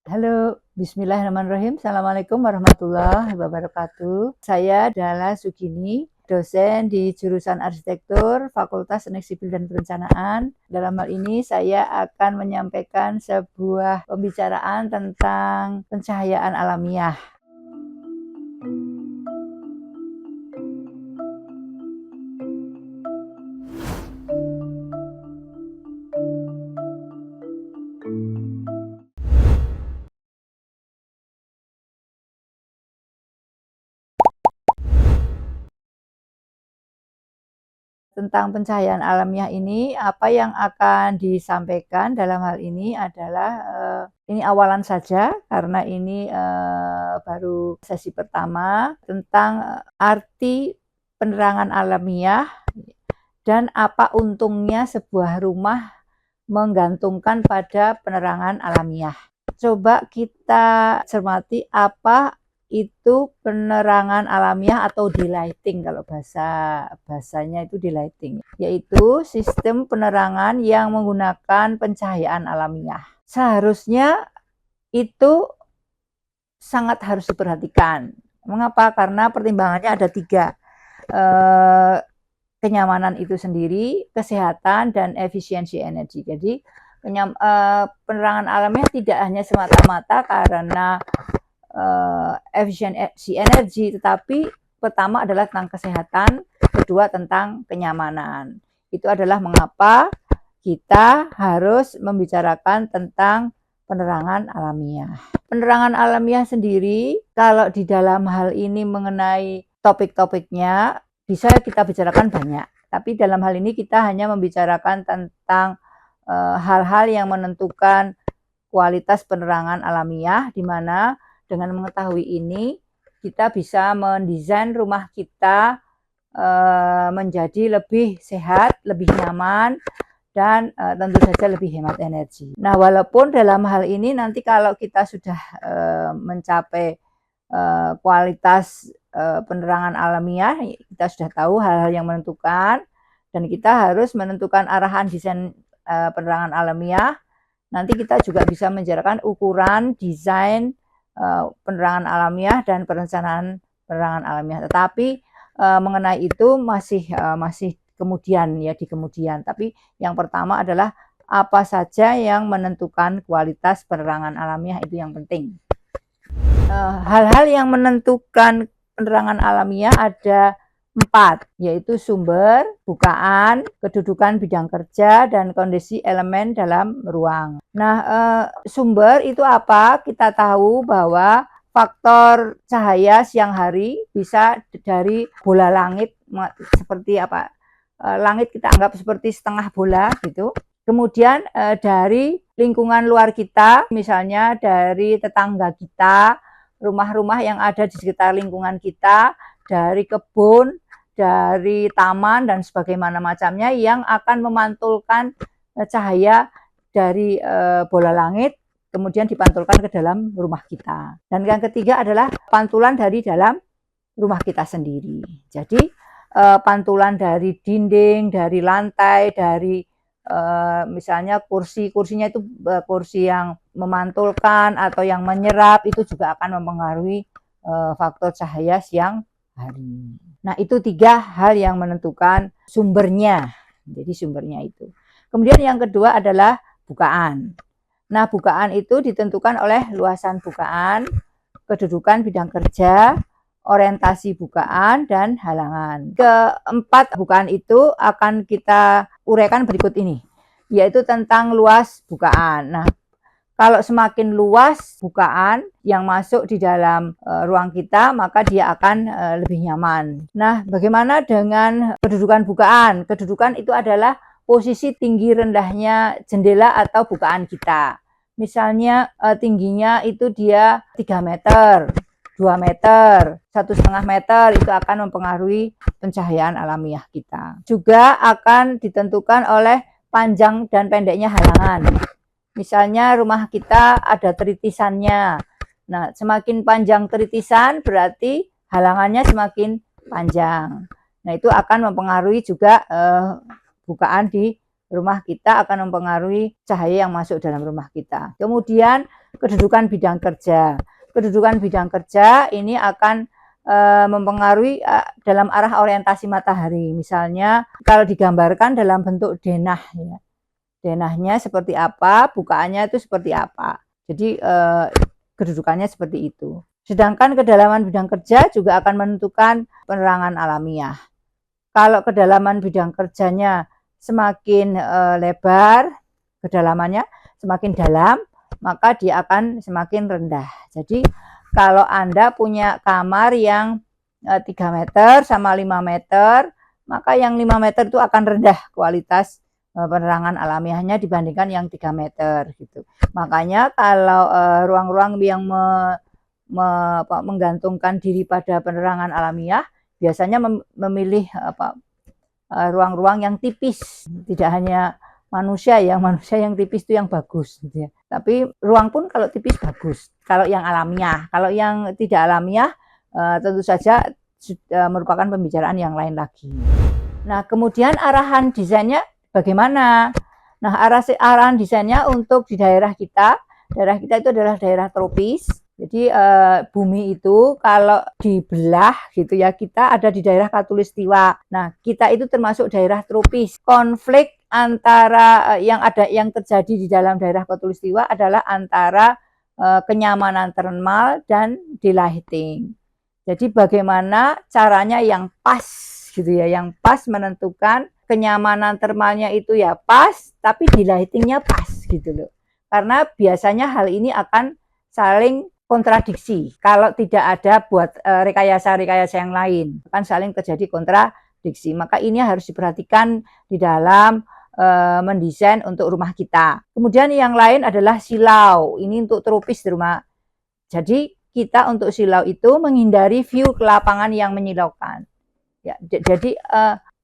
Halo, bismillahirrahmanirrahim. Assalamualaikum warahmatullahi wabarakatuh. Saya adalah Sugini, dosen di jurusan Arsitektur, Fakultas Teknik Sipil dan Perencanaan. Dalam hal ini saya akan menyampaikan sebuah pembicaraan tentang pencahayaan alamiah. Tentang pencahayaan alamiah ini, apa yang akan disampaikan dalam hal ini adalah ini awalan saja karena ini baru sesi pertama tentang arti penerangan alamiah dan apa untungnya sebuah rumah menggantungkan pada penerangan alamiah. Coba kita cermati apa itu penerangan alamiah atau delighting, kalau bahasanya itu delighting, yaitu sistem penerangan yang menggunakan pencahayaan alamiah. Seharusnya itu sangat harus diperhatikan. Mengapa? Karena pertimbangannya ada 3. Kenyamanan itu sendiri, kesehatan, dan efisiensi energi. Jadi penerangan alamiah tidak hanya semata-mata karena efisiensi energi, tetapi pertama adalah tentang kesehatan, kedua tentang kenyamanan. Itu adalah mengapa kita harus membicarakan tentang penerangan alamiah. Penerangan alamiah sendiri, kalau di dalam hal ini mengenai topik-topiknya, bisa kita bicarakan banyak. Tapi dalam hal ini kita hanya membicarakan tentang hal-hal yang menentukan kualitas penerangan alamiah, di mana dengan mengetahui ini kita bisa mendesain rumah kita menjadi lebih sehat, lebih nyaman, dan tentu saja lebih hemat energi. Nah, walaupun dalam hal ini nanti kalau kita sudah mencapai kualitas penerangan alamiah, kita sudah tahu hal-hal yang menentukan, dan kita harus menentukan arahan desain penerangan alamiah. Nanti kita juga bisa menjalankan ukuran desain penerangan alamiah dan perencanaan penerangan alamiah. Tetapi mengenai itu masih kemudian, ya, di kemudian. Tapi yang pertama adalah apa saja yang menentukan kualitas penerangan alamiah, itu yang penting. Hal-hal yang menentukan penerangan alamiah ada 4, yaitu sumber, bukaan, kedudukan bidang kerja, dan kondisi elemen dalam ruang. Nah, sumber itu apa? Kita tahu bahwa faktor cahaya siang hari bisa dari bola langit, seperti apa? Langit kita anggap seperti setengah bola gitu. Kemudian dari lingkungan luar kita, misalnya dari tetangga kita, rumah-rumah yang ada di sekitar lingkungan kita, dari kebun, dari taman, dan sebagaimana macamnya yang akan memantulkan cahaya dari bola langit, kemudian dipantulkan ke dalam rumah kita. Dan yang ketiga adalah pantulan dari dalam rumah kita sendiri. Jadi pantulan dari dinding, dari lantai, dari misalnya kursinya itu kursi yang memantulkan atau yang menyerap, itu juga akan mempengaruhi faktor cahaya siang hari. Nah, itu 3 hal yang menentukan sumbernya. Jadi sumbernya itu. Kemudian yang kedua adalah bukaan. Nah, bukaan itu ditentukan oleh luasan bukaan, kedudukan bidang kerja, orientasi bukaan, dan halangan. Keempat bukaan itu akan kita uraikan berikut ini, yaitu tentang luas bukaan. Nah, kalau semakin luas bukaan yang masuk di dalam ruang kita, maka dia akan lebih nyaman. Nah, bagaimana dengan kedudukan bukaan? Kedudukan itu adalah posisi tinggi rendahnya jendela atau bukaan kita. Misalnya tingginya itu dia 3 meter, 2 meter, 1,5 meter, itu akan mempengaruhi pencahayaan alamiah kita. Juga akan ditentukan oleh panjang dan pendeknya halangan. Misalnya rumah kita ada tritisannya. Nah, semakin panjang tritisan berarti halangannya semakin panjang. Nah, itu akan mempengaruhi juga bukaan di rumah kita, akan mempengaruhi cahaya yang masuk dalam rumah kita. Kemudian kedudukan bidang kerja. Kedudukan bidang kerja ini akan mempengaruhi dalam arah orientasi matahari. Misalnya kalau digambarkan dalam bentuk denah ya. Denahnya seperti apa, bukaannya itu seperti apa. Jadi kedudukannya seperti itu. Sedangkan kedalaman bidang kerja juga akan menentukan penerangan alamiah. Kalau kedalaman bidang kerjanya semakin lebar, kedalamannya semakin dalam, maka dia akan semakin rendah. Jadi kalau Anda punya kamar yang 3 meter sama 5 meter, maka yang 5 meter itu akan rendah kualitas penerangan alamiahnya dibandingkan yang 3 meter gitu. Makanya kalau ruang-ruang yang menggantungkan diri pada penerangan alamiah biasanya memilih ruang-ruang yang tipis. Tidak hanya manusia yang tipis itu yang bagus gitu ya. Tapi ruang pun kalau tipis bagus. Kalau yang alamiah, kalau yang tidak alamiah tentu saja merupakan pembicaraan yang lain lagi. Nah, kemudian arahan desainnya bagaimana? Nah, arahan desainnya untuk di daerah kita itu adalah daerah tropis. Jadi bumi itu kalau dibelah gitu ya, kita ada di daerah khatulistiwa. Nah, kita itu termasuk daerah tropis. Konflik antara yang terjadi di dalam daerah khatulistiwa adalah antara kenyamanan thermal dan delighting. Jadi bagaimana caranya yang pas gitu ya, yang pas menentukan kenyamanan thermalnya itu ya pas, tapi delightingnya pas gitu loh. Karena biasanya hal ini akan saling kontradiksi kalau tidak ada buat rekayasa-rekayasa yang lain, akan saling terjadi kontradiksi. Maka ini harus diperhatikan di dalam mendesain untuk rumah kita. Kemudian yang lain adalah silau. Ini untuk tropis di rumah. Jadi kita untuk silau itu menghindari view ke lapangan yang menyilaukan. Ya, jadi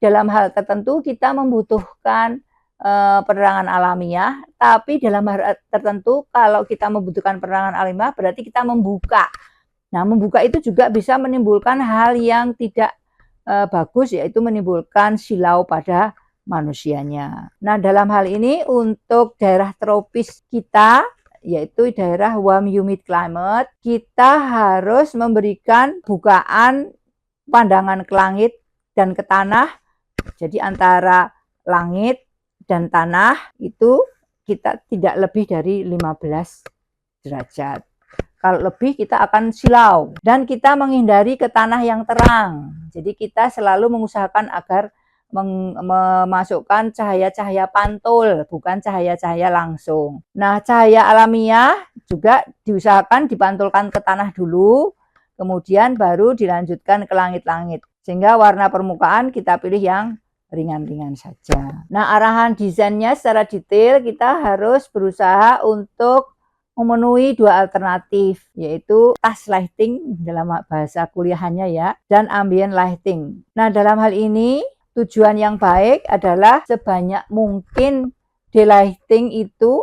dalam hal tertentu kita membutuhkan penerangan alamiah, tapi dalam hal tertentu kalau kita membutuhkan penerangan alamiah berarti kita membuka. Nah, membuka itu juga bisa menimbulkan hal yang tidak bagus, yaitu menimbulkan silau pada manusianya. Nah, dalam hal ini untuk daerah tropis kita, yaitu daerah warm humid climate, kita harus memberikan bukaan pandangan ke langit dan ke tanah. Jadi antara langit dan tanah itu kita tidak lebih dari 15 derajat. Kalau lebih kita akan silau. Dan kita menghindari ke tanah yang terang. Jadi kita selalu mengusahakan agar memasukkan cahaya-cahaya pantul, bukan cahaya-cahaya langsung. Nah, cahaya alamiah juga diusahakan dipantulkan ke tanah dulu, kemudian baru dilanjutkan ke langit-langit. Sehingga warna permukaan kita pilih yang ringan-ringan saja. Nah, arahan desainnya secara detail kita harus berusaha untuk memenuhi 2 alternatif, yaitu task lighting dalam bahasa kuliahannya ya, dan ambient lighting. Nah, dalam hal ini tujuan yang baik adalah sebanyak mungkin daylighting itu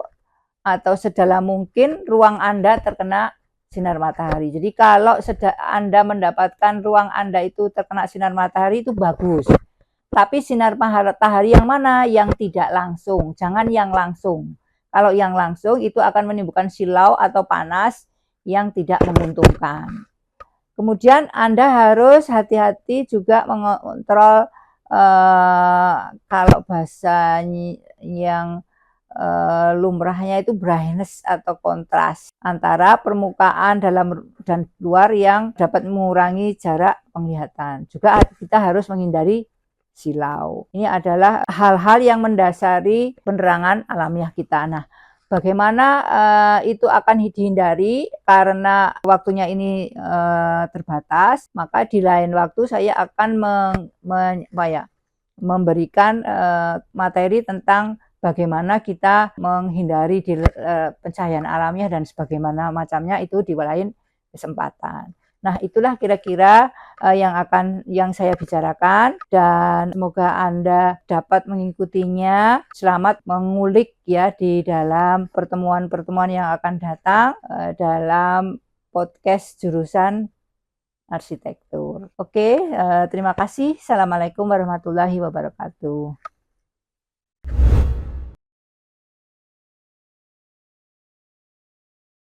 atau sedalam mungkin ruang Anda terkena sinar matahari. Jadi kalau Anda mendapatkan ruang Anda itu terkena sinar matahari itu bagus. Tapi sinar matahari yang mana? Yang tidak langsung, jangan yang langsung. Kalau yang langsung itu akan menimbulkan silau atau panas yang tidak menguntungkan. Kemudian Anda harus hati-hati juga mengontrol kalau bahasa yang lumrahnya itu brightness atau kontras antara permukaan dalam dan luar yang dapat mengurangi jarak penglihatan. Juga kita harus menghindari silau. Ini adalah hal-hal yang mendasari penerangan alamiah kita. Nah, bagaimana itu akan dihindari karena waktunya ini terbatas, maka di lain waktu saya akan memberikan materi tentang bagaimana kita menghindari pencahayaan alamiah dan sebagaimana macamnya itu di lain kesempatan. Nah, itulah kira-kira yang saya bicarakan dan semoga Anda dapat mengikutinya. Selamat mengulik ya di dalam pertemuan-pertemuan yang akan datang dalam podcast jurusan arsitektur. Oke, terima kasih. Assalamualaikum warahmatullahi wabarakatuh.